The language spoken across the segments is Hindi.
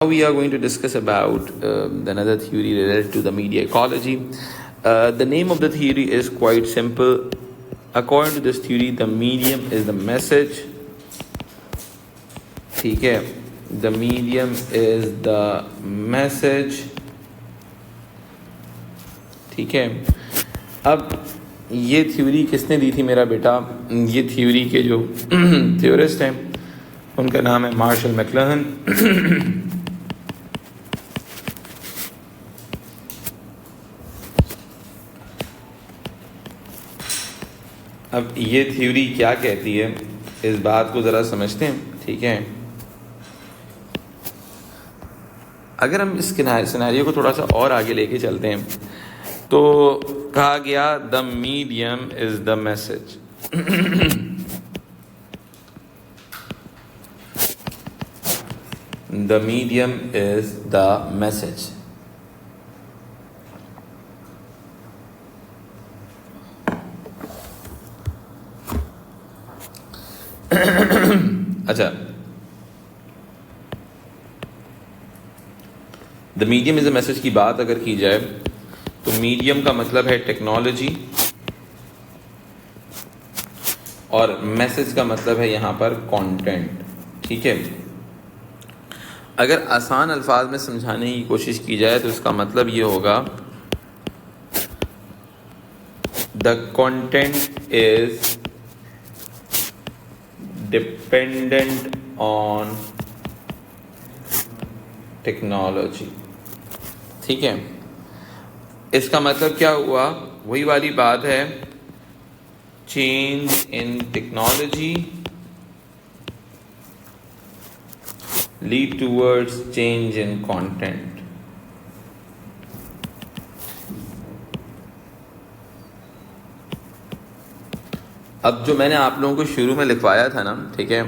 We are going to discuss about another theory related to the media ecology. The name of the theory is quite simple. According to this theory, the medium is the message. ठीक है, the medium is the message. ठीक है, अब ये थ्योरी किसने दी थी मेरा बेटा? ये थ्योरी के जो थ्योरिस्ट हैं उनका नाम है मार्शल मैकलुहान. अब ये थ्योरी क्या कहती है, इस बात को ज़रा समझते हैं. ठीक है, अगर हम इस सिनेरियो को थोड़ा सा और आगे लेके चलते हैं तो कहा गया the medium is the message. The medium is the message. अच्छा, the medium is a message की बात अगर की जाए तो मीडियम का मतलब है टेक्नोलॉजी और मैसेज का मतलब है यहां पर कंटेंट. ठीक है, अगर आसान अल्फाज में समझाने की कोशिश की जाए तो इसका मतलब ये होगा the content is dependent on technology. ठीक है, इसका मतलब क्या हुआ? वही वाली बात है, change in technology lead towards change in content. अब जो मैंने आप लोगों को शुरू में लिखवाया था ना, ठीक है,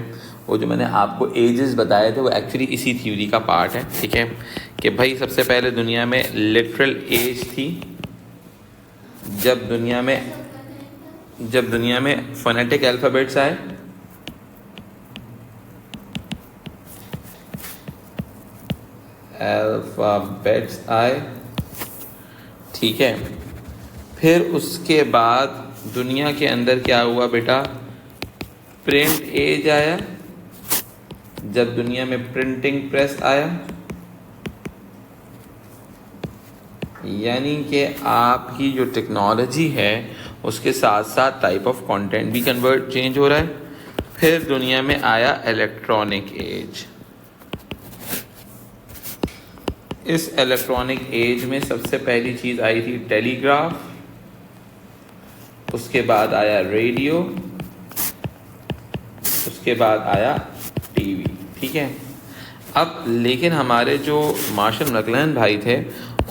वो जो मैंने आपको एजेस बताए थे वो एक्चुअली इसी थ्योरी का पार्ट है. ठीक है, कि भाई सबसे पहले दुनिया में लिटरल एज थी जब दुनिया में फोनेटिक अल्फ़ाबेट्स आए. अल्फ़ाबेट्स आए. ठीक है, फिर उसके बाद दुनिया के अंदर क्या हुआ बेटा? प्रिंट एज आया, जब दुनिया में प्रिंटिंग प्रेस आया. यानी कि आपकी जो टेक्नोलॉजी है उसके साथ साथ टाइप ऑफ कंटेंट भी चेंज हो रहा है. फिर दुनिया में आया इलेक्ट्रॉनिक एज. इस इलेक्ट्रॉनिक एज में सबसे पहली चीज़ आई थी टेलीग्राफ, उसके बाद आया रेडियो, उसके बाद आया टीवी. ठीक है, अब लेकिन हमारे जो मार्शल मैकलुहान भाई थे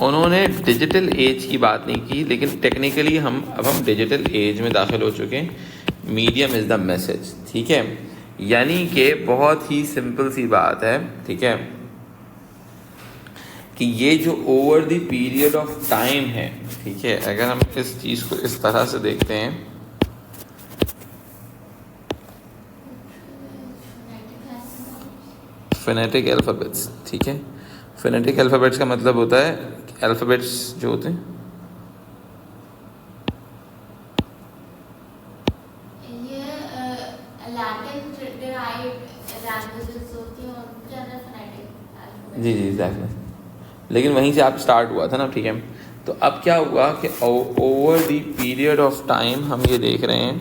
उन्होंने डिजिटल एज की बात नहीं की, लेकिन टेक्निकली हम डिजिटल एज में दाखिल हो चुके हैं. Medium is the message. ठीक है, यानी कि बहुत ही सिंपल सी बात है. ठीक है, कि ये जो over the period of time है, ठीक है, अगर हम इस चीज़ को इस तरह से देखते हैं, फोनेटिक अल्फ़ाबेट्स. ठीक है, फोनेटिक अल्फ़ाबेट्स का मतलब होता है अल्फ़ाबेट्स जो होते हैं जी एग्जैक्टली, लेकिन वहीं से आप स्टार्ट हुआ था ना. ठीक है, तो अब क्या हुआ कि over the period of time हम ये देख रहे हैं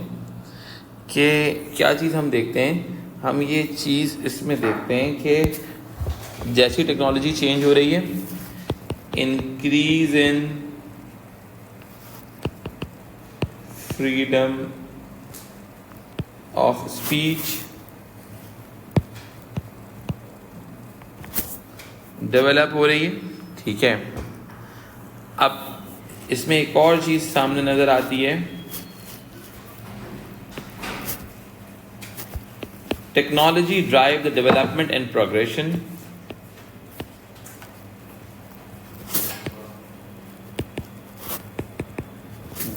कि क्या चीज़ हम देखते हैं, हम ये चीज़ इसमें देखते हैं कि जैसी टेक्नोलॉजी चेंज हो रही है, increase in freedom of speech develop हो रही है. ठीक है, अब इसमें एक और चीज़ सामने नज़र आती है, technology drive the development and progression.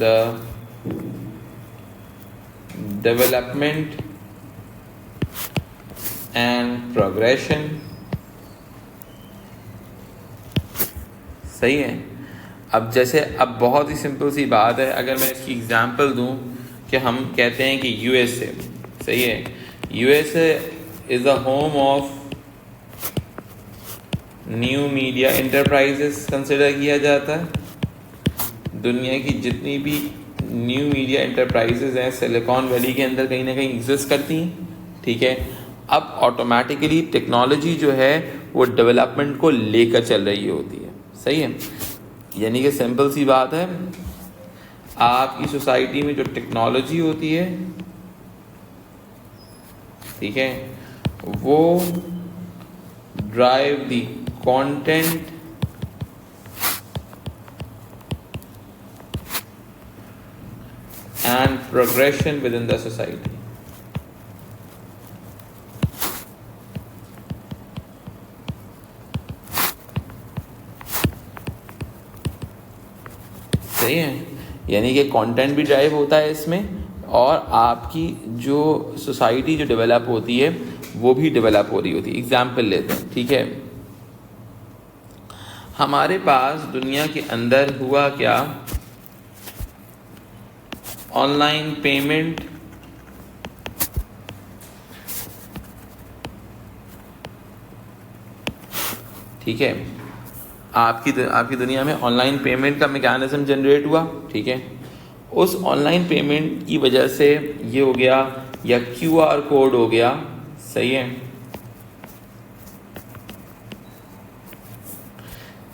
The development and progression सही है। अब जैसे अब बहुत ही सिंपल सी बात है, अगर मैं इसकी एग्जांपल दूं कि हम कहते हैं कि यूएसए, सही है, USA is the home of new media enterprises consider किया जाता है। दुनिया की जितनी भी न्यू मीडिया एंटरप्राइजेस हैं सिलिकॉन वैली के अंदर कहीं ना कहीं एग्जिस्ट करती हैं, ठीक है। अब ऑटोमेटिकली टेक्नोलॉजी जो है वो डेवलपमेंट को लेकर चल रही होती है, सही है। यानी कि सिंपल सी बात है, आपकी सोसाइटी में जो टेक्नोलॉजी होती है, ठीक है, वो drive the content and progression within the society. सही है, यानी कि कंटेंट भी ड्राइव होता है इसमें, और आपकी जो सोसाइटी जो डेवलप होती है वो भी डेवलप हो रही होती है। एग्जाम्पल लेते हैं, ठीक है। हमारे पास दुनिया के अंदर हुआ क्या, ऑनलाइन पेमेंट, ठीक है, आपकी दुनिया में ऑनलाइन पेमेंट का मैकेनिज्म जनरेट हुआ, ठीक है। उस ऑनलाइन पेमेंट की वजह से ये हो गया, या क्यूआर कोड हो गया, सही है।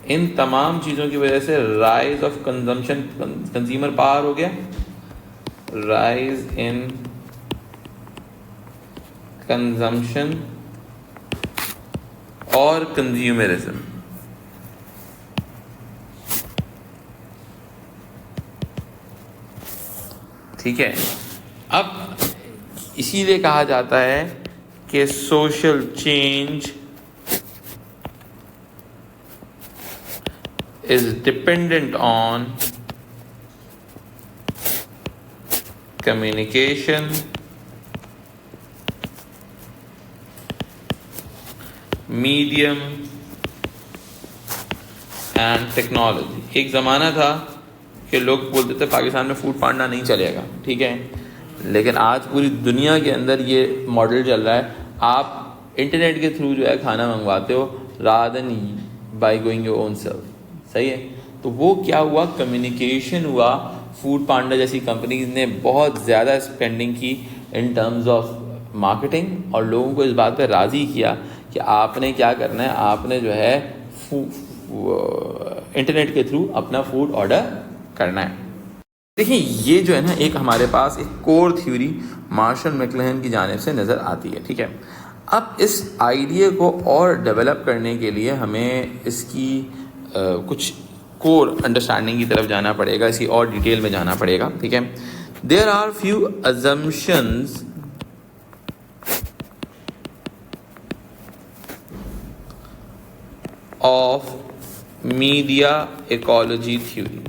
इन तमाम चीज़ों की वजह से rise of consumption, consumer power हो गया, राइज इन कंजम्पशन और कंज्यूमरिज्म। ठीक है, अब इसीलिए कहा जाता है कि social change is dependent on communication, medium and technology। एक ज़माना था कि लोग बोलते थे पाकिस्तान में फूड पांडा नहीं चलेगा, ठीक है, लेकिन आज पूरी दुनिया के अंदर ये मॉडल चल रहा है। आप इंटरनेट के थ्रू जो है खाना मंगवाते हो rather than by going your own self, सही है। तो वो क्या हुआ, कम्युनिकेशन हुआ। फूड पांडा जैसी कंपनीज ने बहुत ज़्यादा स्पेंडिंग की इन टर्म्स ऑफ मार्केटिंग, और लोगों को इस बात पे राज़ी किया कि आपने क्या करना है, आपने जो है इंटरनेट के थ्रू अपना फूड ऑर्डर करना है। देखिए, ये जो है ना, एक हमारे पास एक कोर थ्योरी मार्शल मैकलुहान की जानिब से नज़र आती है, ठीक है। अब इस आइडिया को और डेवलप करने के लिए हमें इसकी कुछ कोर अंडरस्टैंडिंग की तरफ जाना पड़ेगा, इसी और डिटेल में जाना पड़ेगा, ठीक है। There are few assumptions of media ecology theory,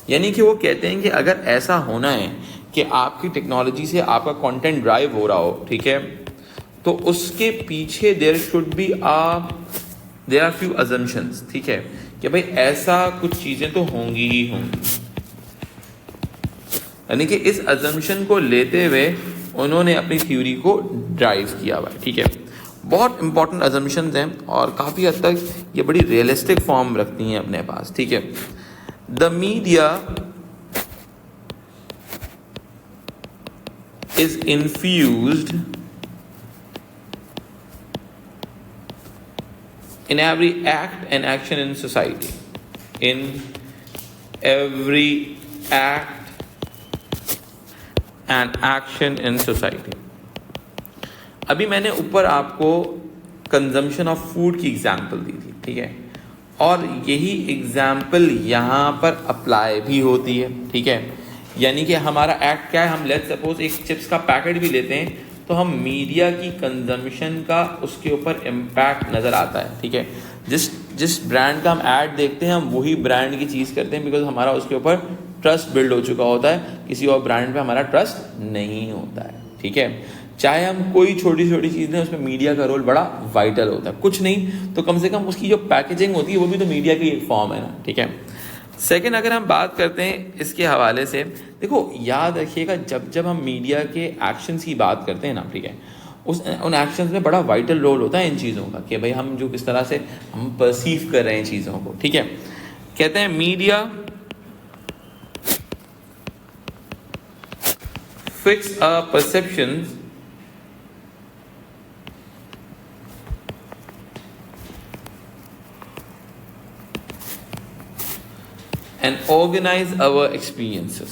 यानी कि वो कहते हैं कि अगर ऐसा होना है कि आपकी टेक्नोलॉजी से आपका कंटेंट ड्राइव हो रहा हो, ठीक है, तो उसके पीछे देयर आर फ्यू अजम्पशंस, ठीक है, कि भाई ऐसा कुछ चीज़ें तो होंगी ही होंगी। यानी कि इस अजम्पशन को लेते हुए उन्होंने अपनी थ्योरी को ड्राइव किया हुआ है, ठीक है। बहुत इंपॉर्टेंट अजम्पशंस हैं और काफ़ी हद तक ये बड़ी रियलिस्टिक फॉर्म रखती हैं अपने पास, ठीक है। The media is infused in every act and action in society, in every act and action in society। अभी मैंने ऊपर आपको कंजम्पशन ऑफ फूड की एग्जांपल दी थी, ठीक है, और यही एग्जांपल यहाँ पर अप्लाई भी होती है, ठीक है। यानी कि हमारा एक्ट क्या है, हम लेट्स सपोज एक चिप्स का पैकेट भी लेते हैं तो हम मीडिया की कंजम्पशन का उसके ऊपर इम्पैक्ट नज़र आता है, ठीक है। जिस ब्रांड का हम ऐड देखते हैं हम वही ब्रांड की चीज़ करते हैं, बिकॉज हमारा उसके ऊपर ट्रस्ट बिल्ड हो चुका होता है, किसी और ब्रांड पे हमारा ट्रस्ट नहीं होता है, ठीक है। चाहे हम कोई छोटी छोटी चीज़ दें, उसमें मीडिया का रोल बड़ा वाइटल होता है। कुछ नहीं तो कम से कम उसकी जो पैकेजिंग होती है वो भी तो मीडिया की एक फॉर्म है ना, ठीक है। सेकंड, अगर हम बात करते हैं इसके हवाले से, देखो याद रखिएगा जब जब हम मीडिया के एक्शंस की बात करते हैं ना, ठीक है, उन एक्शंस में बड़ा वाइटल रोल होता है इन चीज़ों का, कि भाई हम जो किस तरह से हम परसीव कर रहे हैं चीज़ों को, ठीक है। कहते हैं media fix a perception and organize our experiences.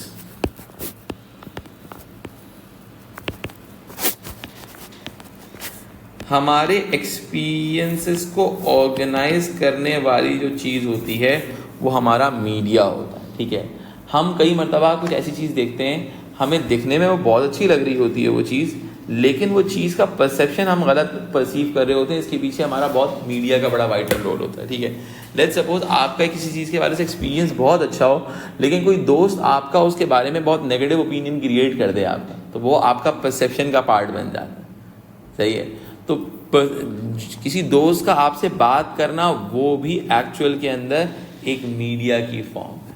हमारे एक्सपीरियंसेस को ऑर्गेनाइज करने वाली जो चीज़ होती है वो हमारा मीडिया होता है, ठीक है। हम कई मर्तबा कुछ ऐसी चीज़ देखते हैं, हमें दिखने में वो बहुत अच्छी लग रही होती है वो चीज़, लेकिन वो चीज़ का परसेप्शन हम गलत परसीव कर रहे होते हैं। इसके पीछे हमारा बहुत मीडिया का बड़ा वाइटल रोल होता है, ठीक है। लेट्स सपोज आपका किसी चीज़ के बारे से एक्सपीरियंस बहुत अच्छा हो, लेकिन कोई दोस्त आपका उसके बारे में बहुत नेगेटिव ओपिनियन क्रिएट कर दे आपका, तो वो आपका परसेप्शन का पार्ट बन जाता है, सही है। तो किसी दोस्त का आपसे बात करना वो भी एक्चुअल के अंदर एक मीडिया की फॉर्म है,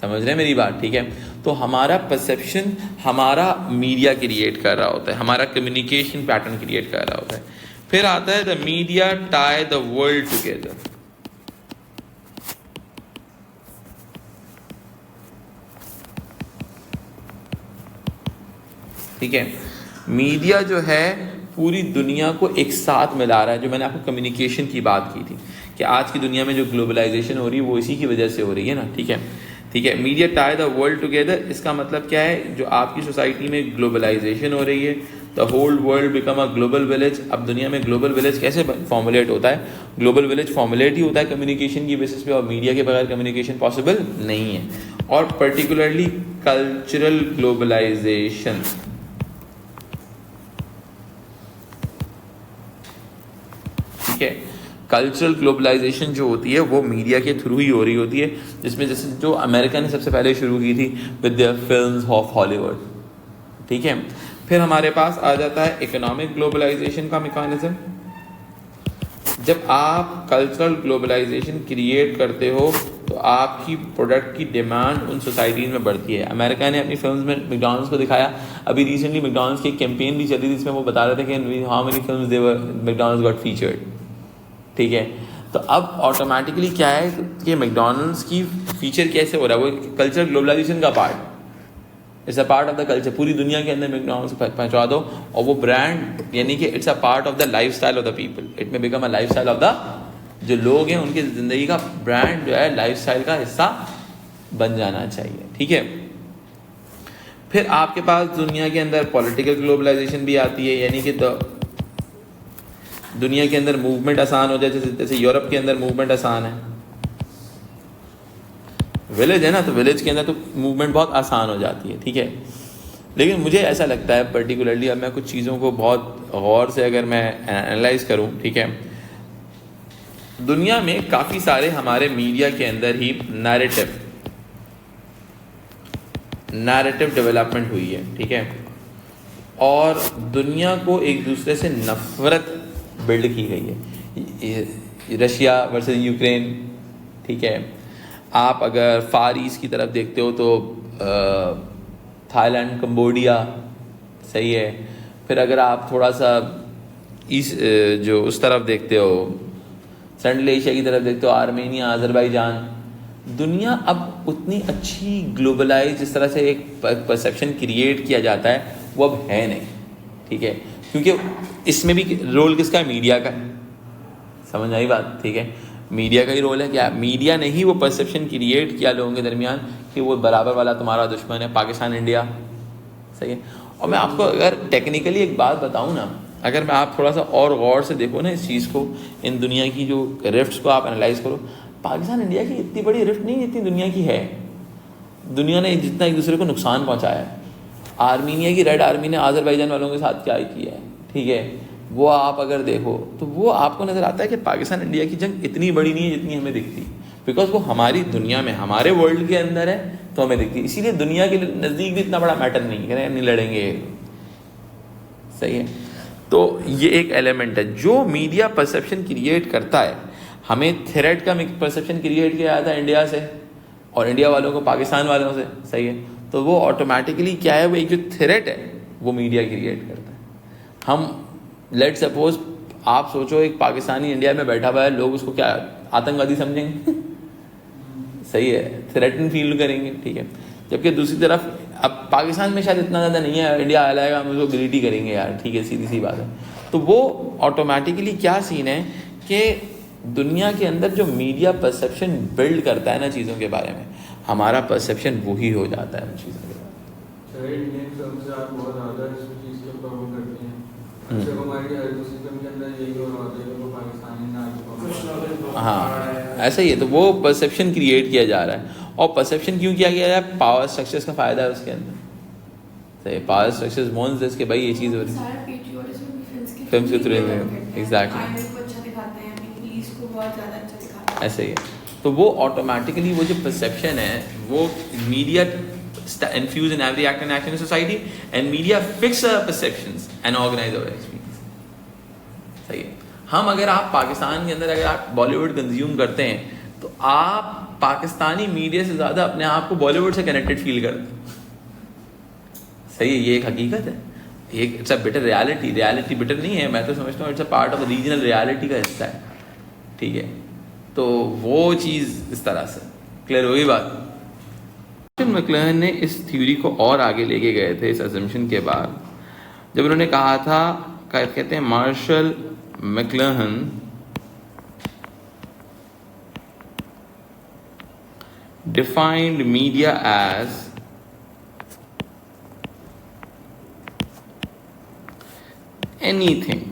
समझ रहे हैं मेरी बात, ठीक है। तो हमारा परसेप्शन हमारा मीडिया क्रिएट कर रहा होता है, हमारा कम्युनिकेशन पैटर्न क्रिएट कर रहा होता है। फिर आता है the media tie the world together. ठीक है, मीडिया जो है पूरी दुनिया को एक साथ मिला रहा है। जो मैंने आपको कम्युनिकेशन की बात की थी कि आज की दुनिया में जो ग्लोबलाइजेशन हो रही है वो इसी की वजह से हो रही है ना, ठीक है। ठीक है, media tie the world together, इसका मतलब क्या है, जो आपकी सोसाइटी में ग्लोबलाइजेशन हो रही है, the whole world become a global village. अब दुनिया में ग्लोबल विलेज कैसे फॉर्मुलेट होता है, ग्लोबल विलेज फॉर्मुलेट ही होता है कम्युनिकेशन की बेसिस पे, और मीडिया के बगैर कम्युनिकेशन पॉसिबल नहीं है। और पर्टिकुलरली कल्चरल ग्लोबलाइजेशन, ठीक है, कल्चरल ग्लोबलाइजेशन जो होती है वो मीडिया के थ्रू ही हो रही होती है, जिसमें जैसे जो अमेरिका ने सबसे पहले शुरू की थी with the films of Hollywood, ठीक है। फिर हमारे पास आ जाता है इकोनॉमिक ग्लोबलाइजेशन का मैकेनिज्म। जब आप कल्चरल ग्लोबलाइजेशन क्रिएट करते हो तो आपकी प्रोडक्ट की डिमांड उन सोसाइटीज़ में बढ़ती है। अमेरिका ने अपनी फिल्म्स में मैकडॉनल्ड्स को दिखाया, अभी रिसेंटली मैकडॉनल्ड्स की कैंपेन भी चली थी जिसमें वो बता रहे थे कि how many films they were McDonald's got featured, ठीक है। तो अब ऑटोमेटिकली क्या है कि मैकडॉनल्ड्स की फीचर कैसे हो रहा है, वो कल्चर ग्लोबलाइजेशन का part, it's a part of the culture. पूरी दुनिया के अंदर मैकडॉनल्ड्स पहुंचा दो और वो ब्रांड यानी कि it's a part of the lifestyle of the people, it may become a lifestyle of the, जो लोग हैं उनकी ज़िंदगी का ब्रांड जो है लाइफ स्टाइल का हिस्सा बन जाना चाहिए, ठीक है। फिर आपके पास दुनिया के अंदर पॉलिटिकल ग्लोबलाइजेशन भी आती है, यानी कि दुनिया के अंदर मूवमेंट आसान हो जाए, जैसे यूरोप के अंदर मूवमेंट आसान है, विलेज है ना, तो विलेज के अंदर तो मूवमेंट बहुत आसान हो जाती है, ठीक है। लेकिन मुझे ऐसा लगता है पर्टिकुलरली, अब मैं कुछ चीज़ों को बहुत गौर से अगर मैं एनालाइज करूं, ठीक है, दुनिया में काफ़ी सारे हमारे मीडिया के अंदर ही नैरेटिव डेवलपमेंट हुई है, ठीक है, और दुनिया को एक दूसरे से नफरत बिल्ड की गई है, रशिया वर्सेस यूक्रेन, ठीक है। आप अगर फार ईस्ट की तरफ देखते हो तो थाईलैंड, कंबोडिया, सही है। फिर अगर आप थोड़ा सा ईस्ट जो उस तरफ देखते हो, सेंट्रल एशिया की तरफ देखते हो, आर्मेनिया, अजरबैजान, दुनिया अब उतनी अच्छी ग्लोबलाइज जिस तरह से एक परसेप्शन क्रिएट किया जाता है वो अब है नहीं, ठीक है, क्योंकि इसमें भी रोल किसका है, मीडिया का, समझ आई बात, ठीक है। मीडिया का ही रोल है, क्या मीडिया ने ही वो परसेप्शन क्रिएट किया लोगों के दरमियान कि वो बराबर वाला तुम्हारा दुश्मन है, पाकिस्तान इंडिया, सही है। और मैं आपको अगर टेक्निकली एक बात बताऊं ना, अगर मैं आप थोड़ा सा और गौर से देखो ना इस चीज़ को, इन दुनिया की जो रिफ्ट्स को आप एनालाइज करो, पाकिस्तान इंडिया की इतनी बड़ी रिफ्ट नहीं जितनी दुनिया की है। दुनिया ने जितना एक दूसरे को नुकसान पहुँचाया है, आर्मीनिया की रेड आर्मी ने आज़रबाईजान वालों के साथ क्या किया है, ठीक है, वो आप अगर देखो तो वो आपको नज़र आता है कि पाकिस्तान इंडिया की जंग इतनी बड़ी नहीं है जितनी हमें दिखती, बिकॉज वो हमारी दुनिया में, हमारे वर्ल्ड के अंदर है तो हमें दिखती है। इसीलिए दुनिया के नज़दीक भी इतना बड़ा मैटर नहीं है, नहीं लड़ेंगे, सही है। तो ये एक एलिमेंट है जो मीडिया परसेप्शन क्रिएट करता है। हमें थ्रेट का परसेप्शन क्रिएट किया जाता है इंडिया से और इंडिया वालों को पाकिस्तान वालों से, सही है। तो वो ऑटोमेटिकली क्या है, वो एक जो थ्रेट है वो मीडिया क्रिएट करता है। हम लेट सपोज आप सोचो एक पाकिस्तानी इंडिया में बैठा हुआ है, लोग उसको क्या आतंकवादी समझेंगे सही है, थ्रेटन फील करेंगे, ठीक है। जबकि दूसरी तरफ अब पाकिस्तान में शायद इतना ज़्यादा नहीं है, इंडिया आ जाएगा हम उसको गिल्टी करेंगे यार, ठीक है, सीधी सी बात है। तो वो ऑटोमेटिकली क्या सीन है कि दुनिया के अंदर जो मीडिया परसेप्शन बिल्ड करता है ना चीज़ों के बारे में, हमारा परसेप्शन वही हो जाता है उन चीज़ों के बारे में। हाँ ऐसा ही है। तो वो परसेप्शन क्रिएट किया जा रहा है। और परसेप्शन क्यों किया गया है? पावर स्ट्रक्चर्स का फ़ायदा है उसके अंदर, सही। पावर स्ट्रक्चर्स मोन्स दिस कि भाई ये चीज़ हो रही है फिल्म के थ्रू, एग्जैक्टली ऐसे ही है। तो वो ऑटोमेटिकली वो जो परसेप्शन है वो media infuse in every act and action in society and media fix our perceptions and organize our experience, सही है। हम अगर आप पाकिस्तान के अंदर अगर आप बॉलीवुड कंज्यूम करते हैं तो आप पाकिस्तानी मीडिया से ज़्यादा अपने आप को बॉलीवुड से कनेक्टेड फील करते हैं, सही है। ये एक हकीकत है, एक it's a bitter reality. Reality bitter नहीं है, मैं तो समझता हूँ it's a part of regional reality का हिस्सा है, ठीक है। तो वो चीज़ इस तरह से क्लियर होगी बात। मैक्लहन ने इस थ्योरी को और आगे लेके गए थे इस अजम्पशन के बाद, जब उन्होंने कहा था, कहते हैं Marshall McLuhan defined media as anything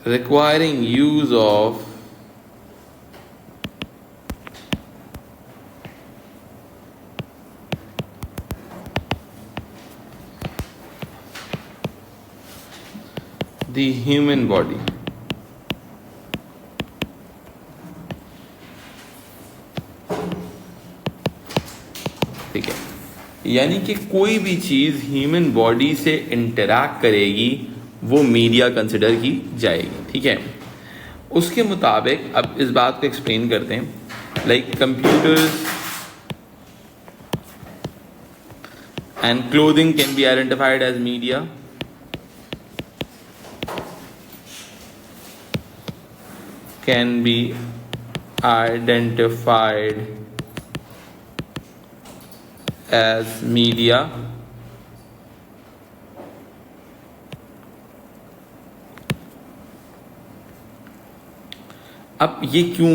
requiring use of the human body। ठीक है, यानी कि कोई भी चीज़ ह्यूमन बॉडी से इंटरैक्ट करेगी वो मीडिया कंसिडर की जाएगी, ठीक है। उसके मुताबिक अब इस बात को एक्सप्लेन करते हैं। Like computers and clothing can be identified as media. Can be identified as media। अब ये क्यों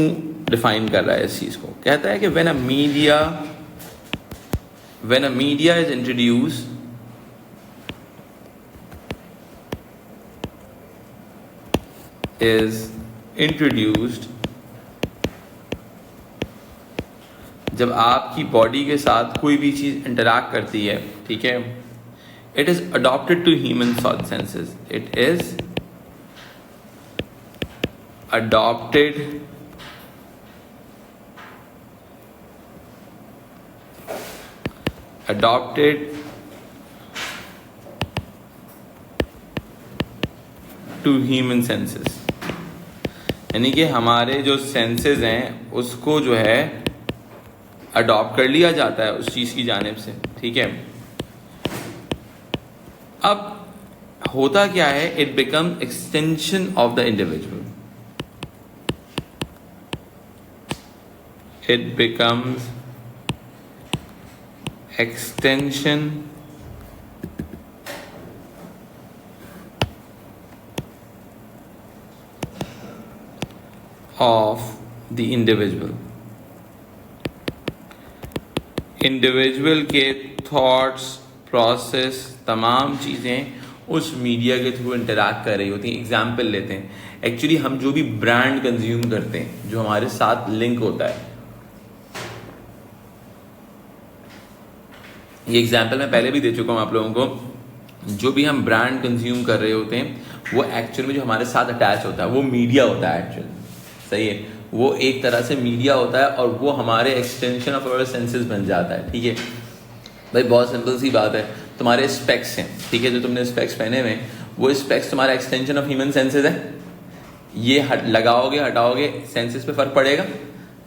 डिफाइन कर रहा है इस चीज को? कहता है कि when a media is introduced, जब आपकी बॉडी के साथ कोई भी चीज़ इंटरैक्ट करती है, ठीक है, it is adopted to human senses. It is adopted to human senses, यानी कि हमारे जो सेंसेस हैं उसको जो है अडॉप्ट कर लिया जाता है उस चीज़ की जानिब से, ठीक है। अब होता क्या है, it become extension of the individual. It becomes extension of the individual। Individual के थॉट्स, प्रोसेस, तमाम चीज़ें उस मीडिया के थ्रू इंटरैक्ट कर रही होती हैं। एग्जाम्पल लेते हैं, एक्चुअली हम जो भी ब्रांड कंज्यूम करते हैं जो हमारे साथ लिंक होता है, ये एग्जाम्पल मैं पहले भी दे चुका हूँ आप लोगों को। जो भी हम ब्रांड कंज्यूम कर रहे होते हैं वो एक्चुअल में जो हमारे साथ अटैच होता है वो मीडिया होता है एक्चुअल, सही है। वो एक तरह से मीडिया होता है और वो हमारे एक्सटेंशन ऑफ आवर सेंसेस बन जाता है, ठीक है भाई। बहुत सिंपल सी बात है, तुम्हारे स्पेक्स हैं, ठीक है, जो तुमने स्पेक्स पहने हुए वो स्पेक्स तुम्हारा एक्सटेंशन ऑफ ह्यूमन सेंसेस है। ये लगाओगे हटाओगे सेंसेस पे फर्क पड़ेगा,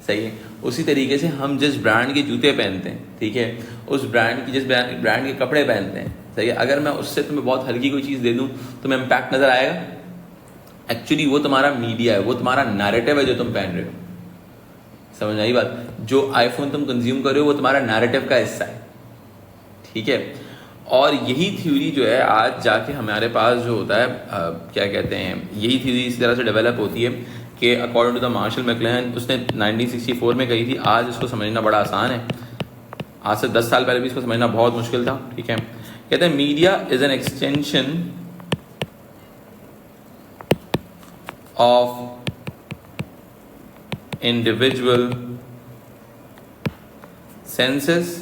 सही है। उसी तरीके से हम जिस ब्रांड के जूते पहनते हैं, ठीक है, उस ब्रांड की जिस ब्रांड के कपड़े पहनते हैं, सही है, अगर मैं उससे तुम्हें बहुत हल्की कोई चीज़ दे दूँ तुम्हें इम्पैक्ट नजर आएगा। एक्चुअली वो तुम्हारा मीडिया है, वो तुम्हारा नैरेटिव है जो तुम पहन रहे हो, समझ आई बात। जो आईफोन तुम कंज्यूम कर रहे हो वो तुम्हारा नैरेटिव का हिस्सा है, ठीक है। और यही थ्योरी जो है आज जाके हमारे पास जो होता है क्या कहते हैं, यही थ्योरी इस तरह से डेवलप होती है कि according to the Marshall McLuhan, उसने 1964 में कही थी। आज इसको समझना बड़ा आसान है, आज से 10 साल पहले भी इसको समझना बहुत मुश्किल था, ठीक है। कहते हैं media is an extension of individual senses,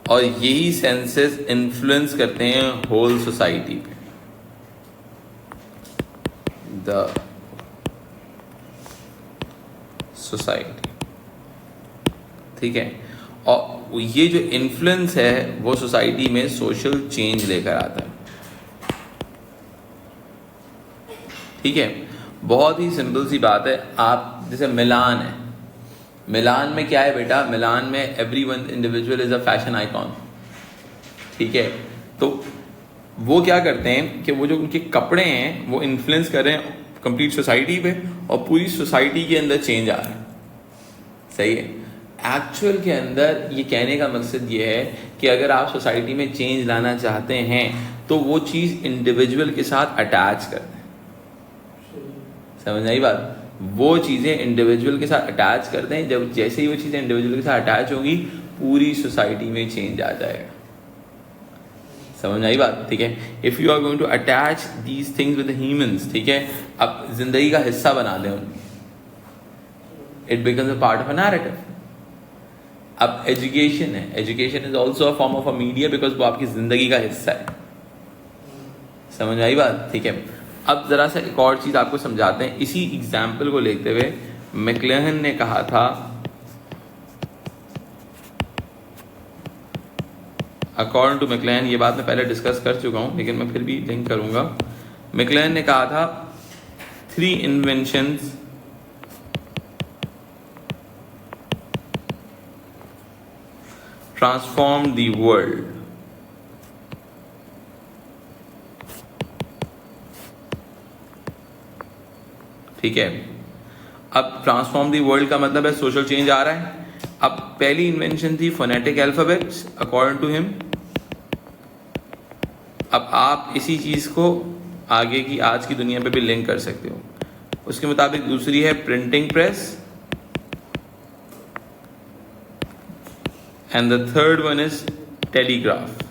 और यही सेंसेस इन्फ्लुएंस करते हैं होल सोसाइटी पे। द सोसाइटी, ठीक है। और ये जो इन्फ्लुएंस है वो सोसाइटी में सोशल चेंज लेकर आता है, ठीक है। बहुत ही सिंपल सी बात है। आप जैसे मिलान है, मिलान में क्या है बेटा, मिलान में every one individual is a fashion icon, ठीक है। तो वो क्या करते हैं कि वो जो उनके कपड़े हैं वो इन्फ्लुएंस कर रहे हैं कंप्लीट सोसाइटी पे, और पूरी सोसाइटी के अंदर चेंज आ रहा है, सही है। एक्चुअल के अंदर ये कहने का मकसद ये है कि अगर आप सोसाइटी में चेंज लाना चाहते हैं तो वो चीज़ इंडिविजुअल के साथ अटैच कर दें, समझ आई बात। वो चीज़ें इंडिविजुअल के साथ अटैच करते हैं, जब जैसे ही वो चीज़ें इंडिविजुअल के साथ अटैच होगी पूरी सोसाइटी में चेंज आ जाएगा, समझ आई बात, ठीक है। If you are going to attach these things with humans, ठीक है, अब जिंदगी का हिस्सा बना दें उनको, it becomes a part of a narrative. अब एजुकेशन है, education is also a form of a media because वो आपकी जिंदगी का हिस्सा है, समझ आई बात, ठीक है। अब जरा सा एक और चीज आपको समझाते हैं, इसी एग्जाम्पल को लेते हुए मैकलुहान ने कहा था, अकॉर्डिंग टू मैकलुहान, ये बात मैं पहले डिस्कस कर चुका हूं लेकिन मैं फिर भी लिंक करूंगा। मैकलुहान ने कहा था 3 इन्वेंशंस ट्रांसफॉर्म द वर्ल्ड, ठीक है। अब ट्रांसफॉर्म दी वर्ल्ड का मतलब है सोशल चेंज आ रहा है। अब पहली इन्वेंशन थी phonetic alphabets according to him. अब आप इसी चीज को आगे की आज की दुनिया पे भी लिंक कर सकते हो। उसके मुताबिक दूसरी है printing press, and the third one is telegraph.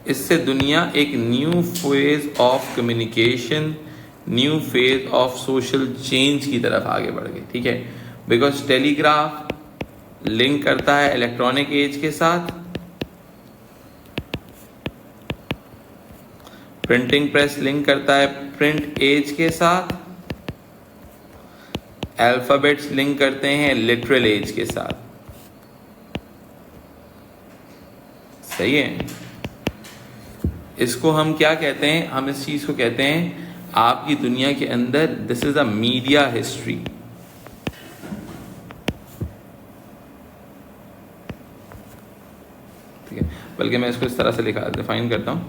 इससे दुनिया एक new phase of communication, new phase of social change की तरफ आगे बढ़ गई, ठीक है। बिकॉज टेलीग्राफ लिंक करता है इलेक्ट्रॉनिक एज के साथ, प्रिंटिंग प्रेस लिंक करता है प्रिंट एज के साथ, अल्फाबेट्स लिंक करते हैं लिटरल एज के साथ, सही है। इसको हम क्या कहते हैं, हम इस चीज को कहते हैं आपकी दुनिया के अंदर this is a media history, ठीक है। बल्कि मैं इसको इस तरह से लिखा डिफाइन करता हूं।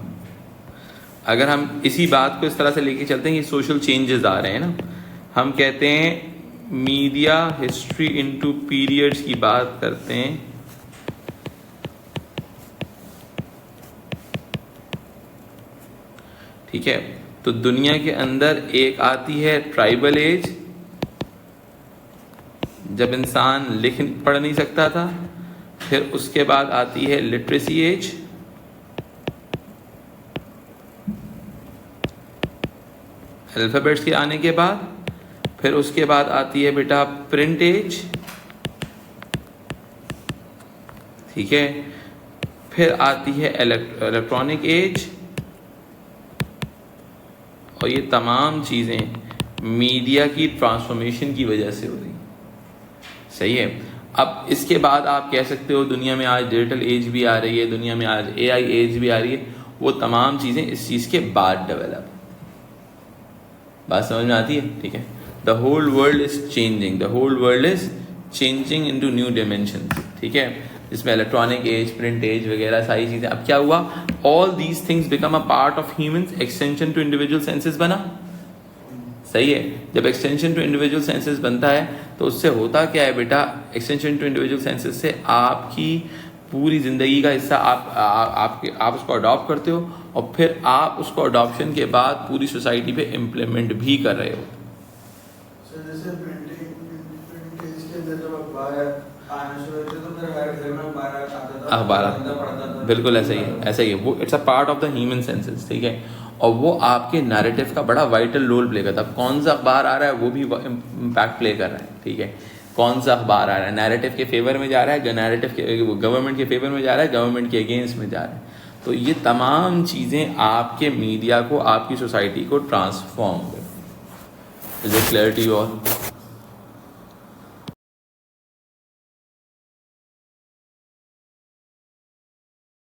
अगर हम इसी बात को इस तरह से लेके चलते हैं, ये सोशल चेंजेस आ रहे हैं ना, हम कहते हैं मीडिया हिस्ट्री इनटू पीरियड्स की बात करते हैं, ठीक है। तो दुनिया के अंदर एक आती है ट्राइबल एज, जब इंसान लिख पढ़ नहीं सकता था, फिर उसके बाद आती है लिटरेसी एज, अल्फाबेट्स के आने के बाद, फिर उसके बाद आती है बेटा प्रिंट एज, ठीक है, फिर आती है इलेक्ट्रॉनिक एज, और ये तमाम चीज़ें मीडिया की ट्रांसफॉर्मेशन की वजह से हो रही। सही है। अब इसके बाद आप कह सकते हो दुनिया में आज डिजिटल एज भी आ रही है, दुनिया में आज AI एज भी आ रही है, वो तमाम चीज़ें इस चीज़ के बाद डेवलप। बात समझ में आती है? ठीक है। The whole world is changing, the whole world is changing into new dimension. ठीक है, जिसमें इलेक्ट्रॉनिक एज, प्रिंट एज वगैरह सारी चीज़ें। अब क्या हुआ, all these things become a part of humans, extension to individual senses बना। सही है। जब एक्सटेंशन टू इंडिविजुअल सेंसेस बनता है तो उससे होता क्या है बेटा, एक्सटेंशन टू इंडिविजुअल सेंसेस से आपकी पूरी ज़िंदगी का हिस्सा आप उसको अडॉप्ट करते हो और फिर आप उसको अडॉप्शन के बाद पूरी सोसाइटी पे इम्प्लीमेंट भी कर रहे हो। जैसे अखबार, बिल्कुल ऐसा ही है, ऐसा ही है। वो it's a part of the human senses. ठीक है, और वो आपके नैरेटिव का बड़ा वाइटल रोल प्ले करता है। कौन सा अखबार आ रहा है वो भी इम्पैक्ट प्ले कर रहा है। ठीक है, कौन सा अखबार आ रहा है, नैरेटिव के फेवर में जा रहा है, नैरेटिव के गवर्नमेंट के फेवर में जा रहा है, गवर्नमेंट के अगेंस्ट में जा रहा है। तो ये तमाम चीज़ें आपके मीडिया को, आपकी सोसाइटी को ट्रांसफॉर्म कर। Is it clear to you all?